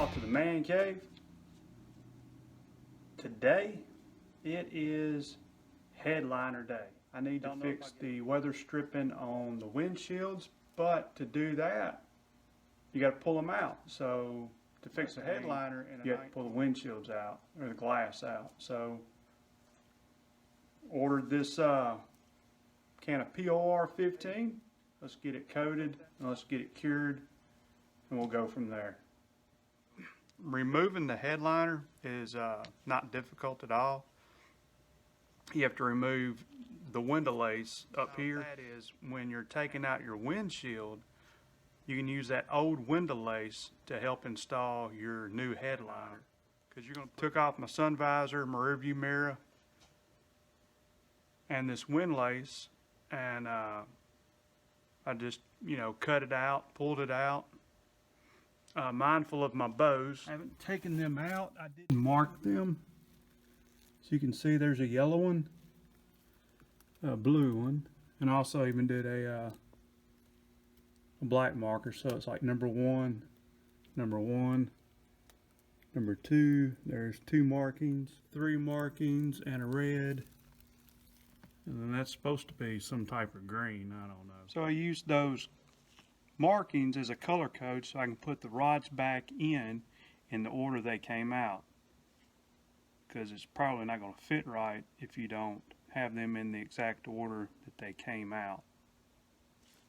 y'all to the man cave. Today it is headliner day. I need to fix the weather stripping on the windshields, but to do that you got to pull them out. So to fix the headliner, you have to pull the windshields out, or the glass out. So ordered this can of POR 15. Let's get it coated and let's get it cured, and we'll go from there. Removing the headliner is not difficult at all. You have to remove the window lace up here. That is, when you're taking out your windshield, you can use that old window lace to help install your new headliner. Because you're going to took off my sun visor, my rear view mirror, and this wind lace, and I just, cut it out, pulled it out. Mindful of my bows. I haven't taken them out. I did mark them. So you can see there's a yellow one, a blue one, and also even did a black marker. So it's like number 1, number 2. There's 2 markings, 3 markings, and a red. And then that's supposed to be some type of green. I don't know. So I used those markings as a color code so I can put the rods back in the order they came out, because it's probably not going to fit right if you don't have them in the exact order that they came out.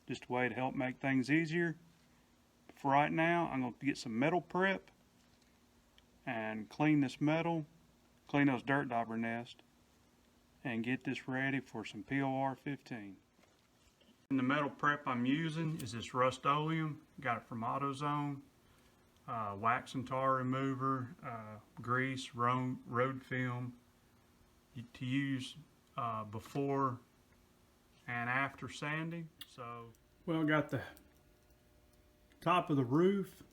Just a way to help make things easier. For right now, I'm going to get some metal prep and clean this metal, clean those dirt dauber nests, and get this ready for some POR 15. And the metal prep I'm using is this Rust-Oleum. Got it from AutoZone. Wax and tar remover, grease, road film to use before and after sanding. So, well, I got the top of the roof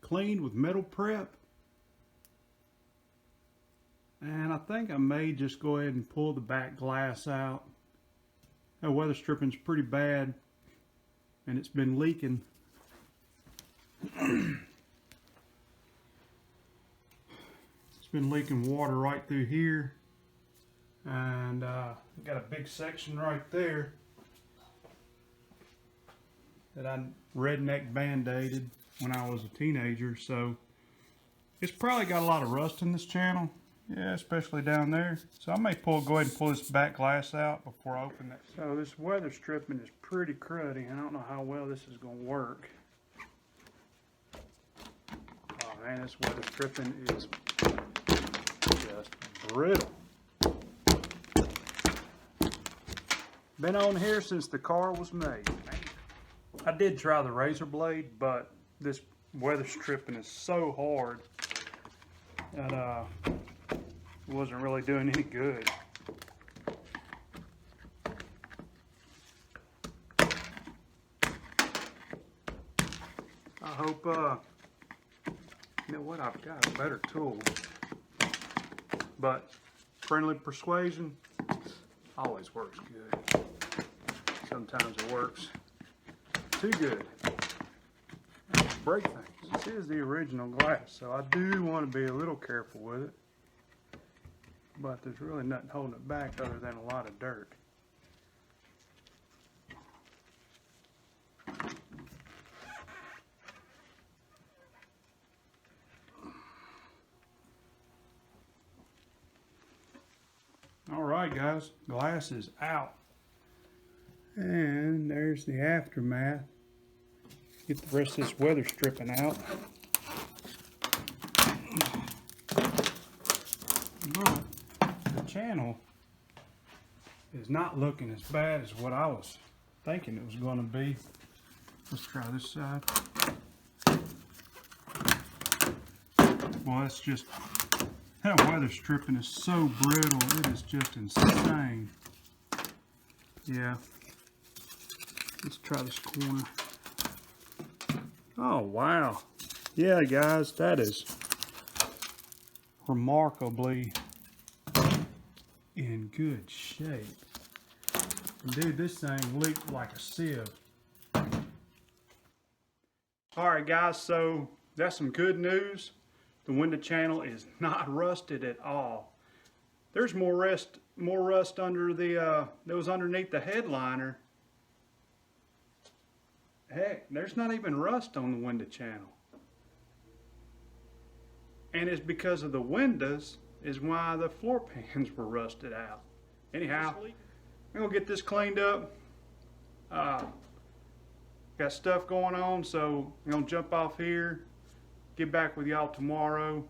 cleaned with metal prep, and I think I may just go ahead and pull the back glass out. That weather stripping's pretty bad, and it's been leaking. It's been leaking water right through here, and got a big section right there that I redneck band-aided when I was a teenager. So it's probably got a lot of rust in this channel. Yeah, especially down there. So I may go ahead and pull this back glass out before I open that. So this weather stripping is pretty cruddy. I don't know how well this is going to work. Oh man, this weather stripping is just brittle. Been on here since the car was made. I did try the razor blade, but this weather stripping is so hard that it wasn't really doing any good. I hope, you know what, I've got a better tool. But friendly persuasion always works good. Sometimes it works too good. Break things. This is the original glass, so I do want to be a little careful with it. But there's really nothing holding it back other than a lot of dirt. Alright guys, glass is out. And there's the aftermath. Get the rest of this weather stripping out. But the channel is not looking as bad as what I was thinking it was going to be. Let's try this side. Well, it's just, that weather stripping is so brittle, it is just insane. Yeah. Let's try this corner. Oh wow. Yeah guys, that is remarkably in good shape. And dude, this thing leaked like a sieve. Alright guys, so That's some good news. The window channel is not rusted at all. There's more rust under the that was underneath the headliner. Heck, there's not even rust on the window channel. And it's because of the windows is why the floor pans were rusted out. Anyhow, I'm gonna get this cleaned up. Got stuff going on, so I'm gonna jump off here. Get back with y'all tomorrow.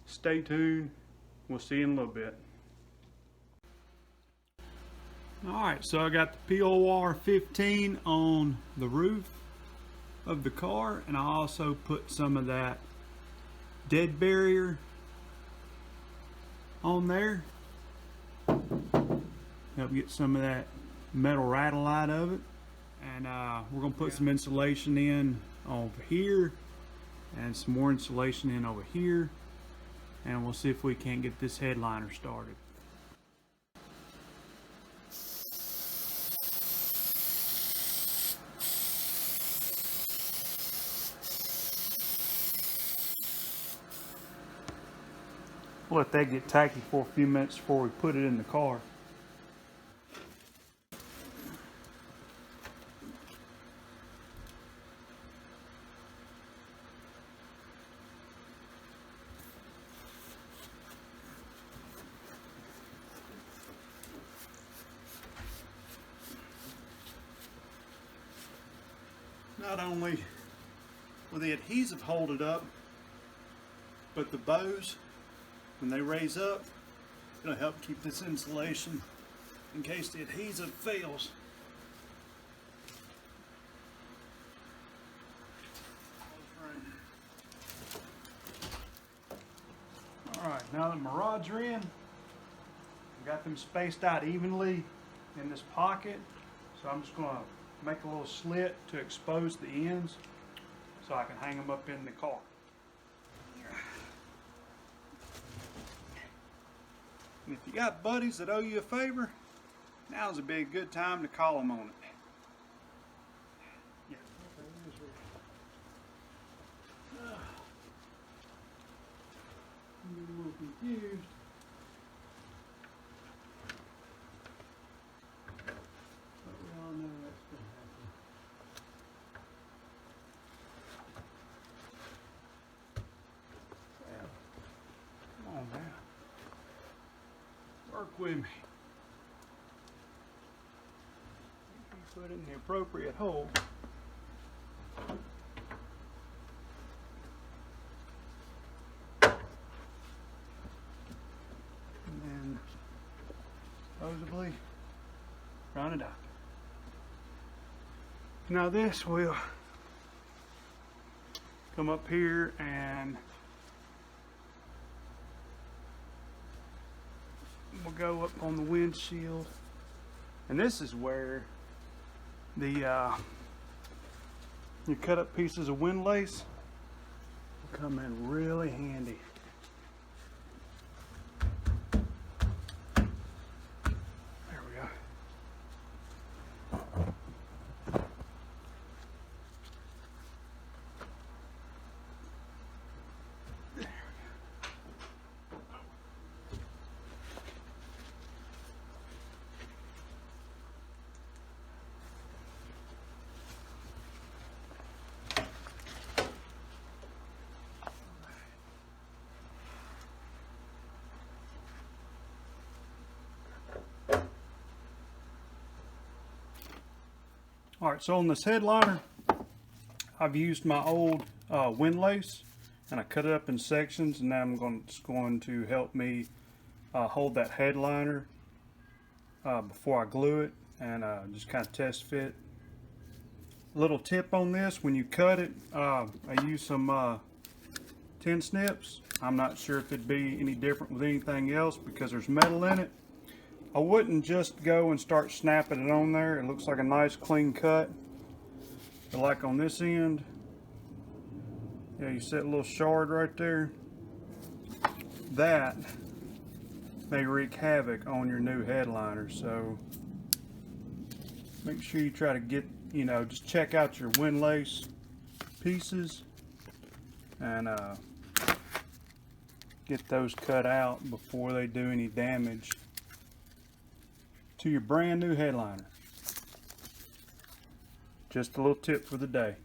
Stay tuned. We'll see you in a little bit. Alright, so I got the POR 15 on the roof of the car, and I also put some of that dead barrier on there. Help get some of that metal rattle out of it. And we're going to put some insulation in over here and some more insulation in over here, and we'll see if we can't get this headliner started. We'll let that get tacky for a few minutes before we put it in the car. Not only will the adhesive hold it up, but the bows, when they raise up, it'll help keep this insulation in case the adhesive fails. Alright, now that my rods are in, I've got them spaced out evenly in this pocket, so I'm just going to make a little slit to expose the ends so I can hang them up in the car. And if you got buddies that owe you a favor, now's a big good time to call them on it. Yeah. I'm a little confused. But we all know that's going to happen. Well, come on, man. Work with me. Put it in the appropriate hole. And then supposedly run it up. Now this will come up here and we'll go up on the windshield, and this is where the your cut up pieces of wind lace will come in really handy. There we go. Alright, so on this headliner, I've used my old wind lace, and I cut it up in sections, and now it's going to help me hold that headliner before I glue it, and just kind of test fit. Little tip on this: when you cut it, I use some tin snips. I'm not sure if it'd be any different with anything else because there's metal in it. I wouldn't just go and start snapping it on there. It looks like a nice clean cut. But like on this end, yeah, you set a little shard right there. That may wreak havoc on your new headliner. So make sure you try to get, just check out your wind lace pieces and get those cut out before they do any damage to your brand new headliner. Just a little tip for the day.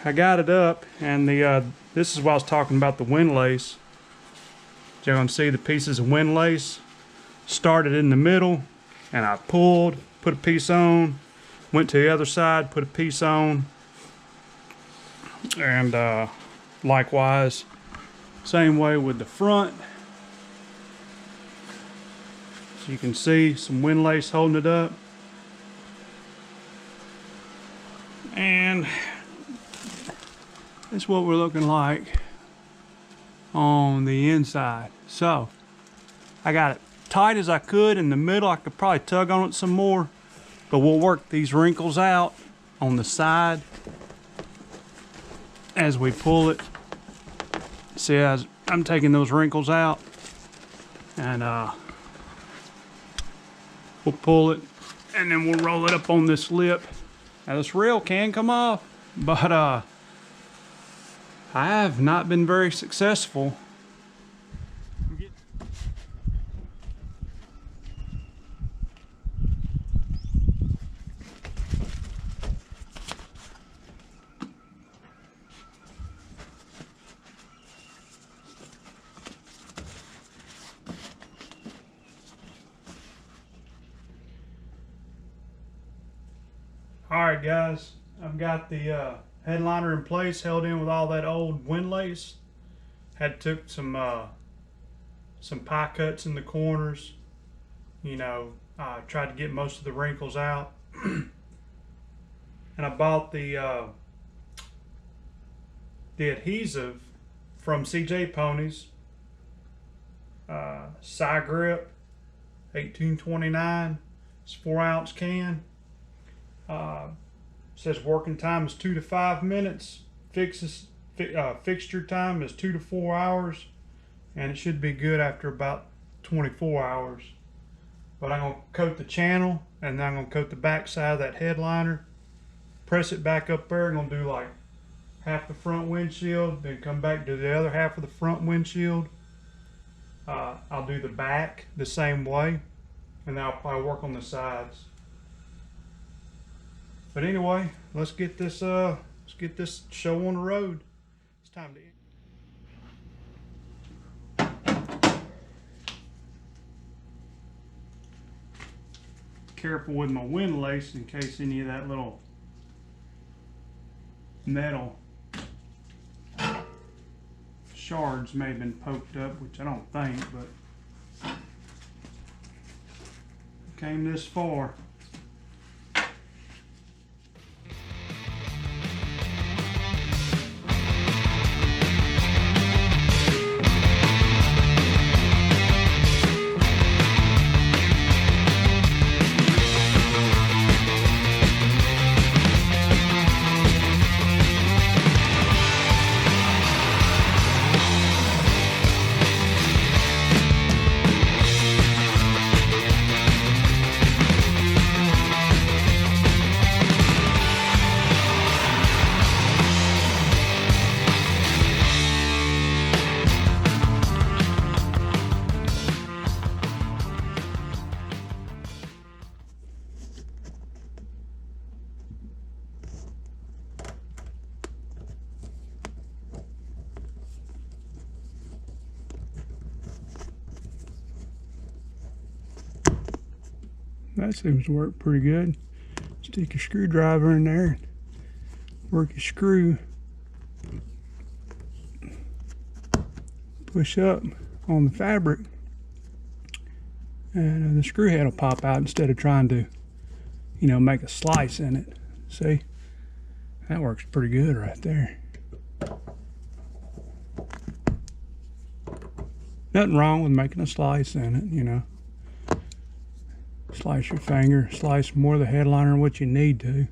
I got it up, and this is what I was talking about, the windlace. You're going to see the pieces of windlace started in the middle, and I pulled, put a piece on, went to the other side, put a piece on, and likewise, same way with the front. So you can see some windlace holding it up, and that's what we're looking like on the inside. So I got it tight as I could in the middle. I could probably tug on it some more, but we'll work these wrinkles out on the side as we pull it. See, as I'm taking those wrinkles out, and we'll pull it, and then we'll roll it up on this lip. Now this rail can come off, but I have not been very successful. Alright guys, I've got the headliner in place, held in with all that old windlace. Had took some pie cuts in the corners. You know, tried to get most of the wrinkles out. And I bought the adhesive from CJ Ponies. Side grip, 1829. It's a 4-ounce can. Says working time is 2 to 5 minutes. Fixture time is 2 to 4 hours, and it should be good after about 24 hours. But I'm going to coat the channel, and then I'm going to coat the back side of that headliner. Press it back up there. I'm going to do like half the front windshield, then come back to the other half of the front windshield. I'll do the back the same way, and then I'll probably work on the sides. But anyway, let's get this show on the road. It's time to end. Careful with my windlace in case any of that little metal shards may have been poked up, which I don't think, but came this far. That seems to work pretty good. Stick your screwdriver in there, work your screw, push up on the fabric, and the screw head will pop out instead of trying to, you know, make a slice in it. See? That works pretty good right there. Nothing wrong with making a slice in it, you know. Slice your finger, slice more of the headliner than what you need to.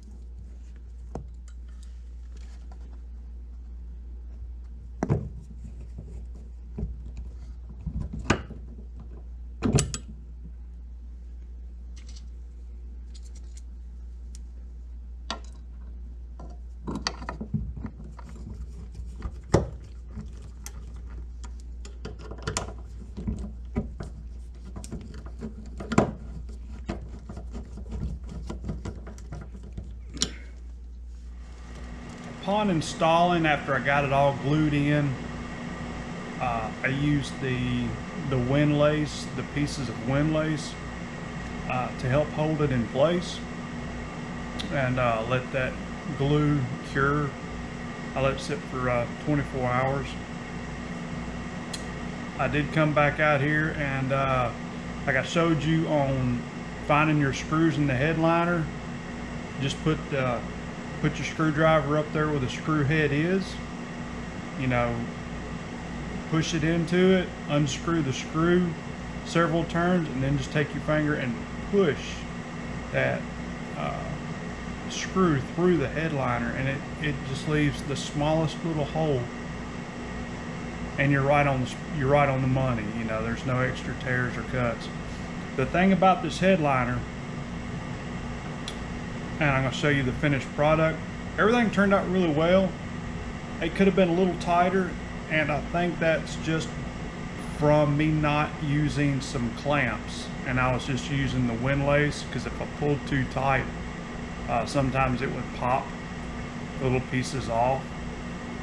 upon installing, after I got it all glued in, I used the windlace, the pieces of windlace, to help hold it in place, and let that glue cure. I let it sit for 24 hours. I did come back out here, and like I showed you on finding your screws in the headliner, just put your screwdriver up there where the screw head is, you know, push it into it, unscrew the screw several turns, and then just take your finger and push that screw through the headliner, and it just leaves the smallest little hole, and you're right on the money. You know, there's no extra tears or cuts. The thing about this headliner, and I'm going to show you the finished product, everything turned out really well. It could have been a little tighter, and I think that's just from me not using some clamps, and I was just using the windlace, because if I pulled too tight, sometimes it would pop little pieces off.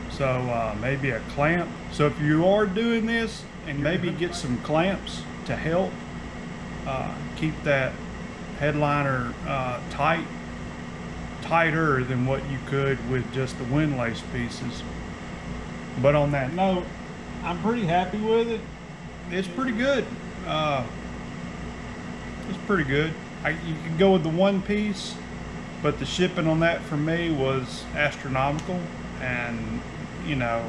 So maybe a clamp. So if you are doing this, and maybe get some clamps to help keep that headliner tighter than what you could with just the windlace pieces. But on that note, I'm pretty happy with it. It's pretty good. It's pretty good. You can go with the one piece, but the shipping on that for me was astronomical, and you know,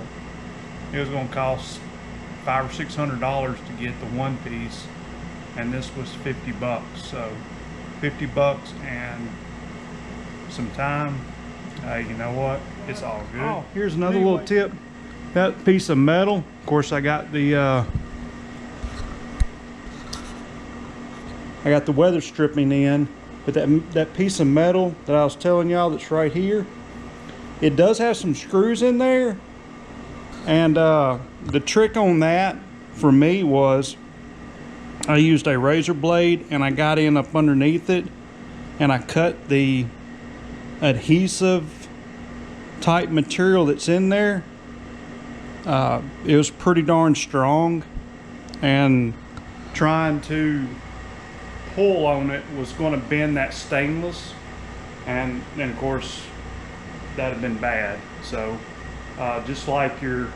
it was going to cost $500 or $600 to get the one piece, and this was $50. So $50 and some time. You know what? It's all good. Oh, here's another little tip. That piece of metal, of course, I got the weather stripping in, but that piece of metal that I was telling y'all that's right here, it does have some screws in there, and the trick on that for me was I used a razor blade, and I got in up underneath it, and I cut the adhesive type material that's in there. It was pretty darn strong, and trying to pull on it was going to bend that stainless, and then of course that'd have been bad. So just like your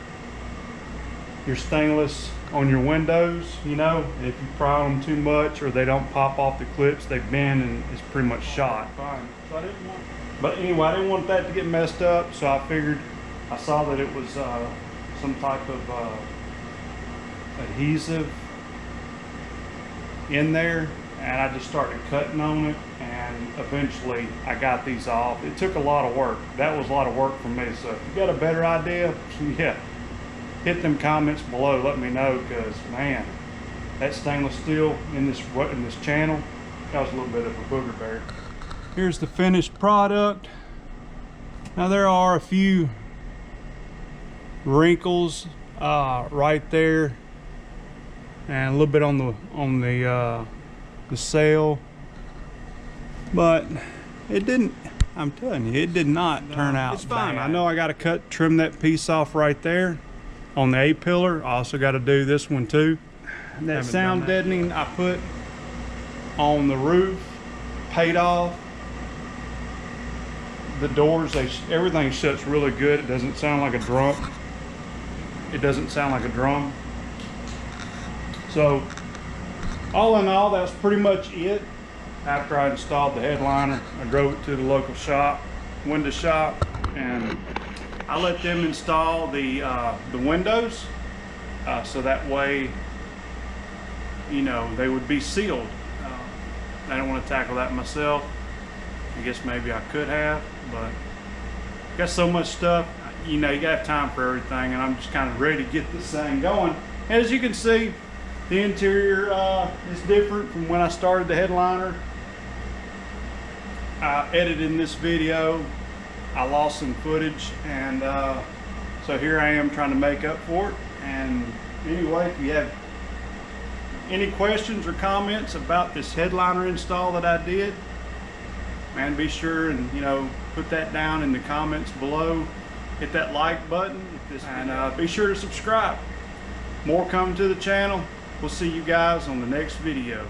stainless on your windows, you know, if you pry them too much or they don't pop off the clips, they bend and it's pretty much shot. Fine. So but anyway, I didn't want that to get messed up, so I figured, I saw that it was some type of adhesive in there, and I just started cutting on it, and eventually I got these off. It took a lot of work. That was a lot of work for me. So if you got a better idea, yeah, hit them comments below, let me know, because man, that stainless steel in this channel, that was a little bit of a booger bear. Here's the finished product. Now there are a few wrinkles right there, and a little bit on the sail, but it didn't, I'm telling you, it did not turn out it's fine bad. I know I got to trim that piece off right there on the A-pillar. I also got to do this one too. That sound deadening I put on the roof paid off. The doors, everything shuts really good. It doesn't sound like a drum. It doesn't sound like a drum. So all in all, that's pretty much it. After I installed the headliner, I drove it to the local shop, window shop, and I let them install the windows, so that way, you know, they would be sealed. I don't want to tackle that myself. I guess maybe I could have, but got so much stuff, you know, you gotta have time for everything, and I'm just kind of ready to get this thing going. And as you can see, the interior is different from when I started the headliner. I edited in this video, I lost some footage, and so here I am trying to make up for it. And anyway, if you have any questions or comments about this headliner install that I did, man, be sure and, you know, put that down in the comments below. hit that like button, and be sure to subscribe. More coming to the channel. We'll see you guys on the next video.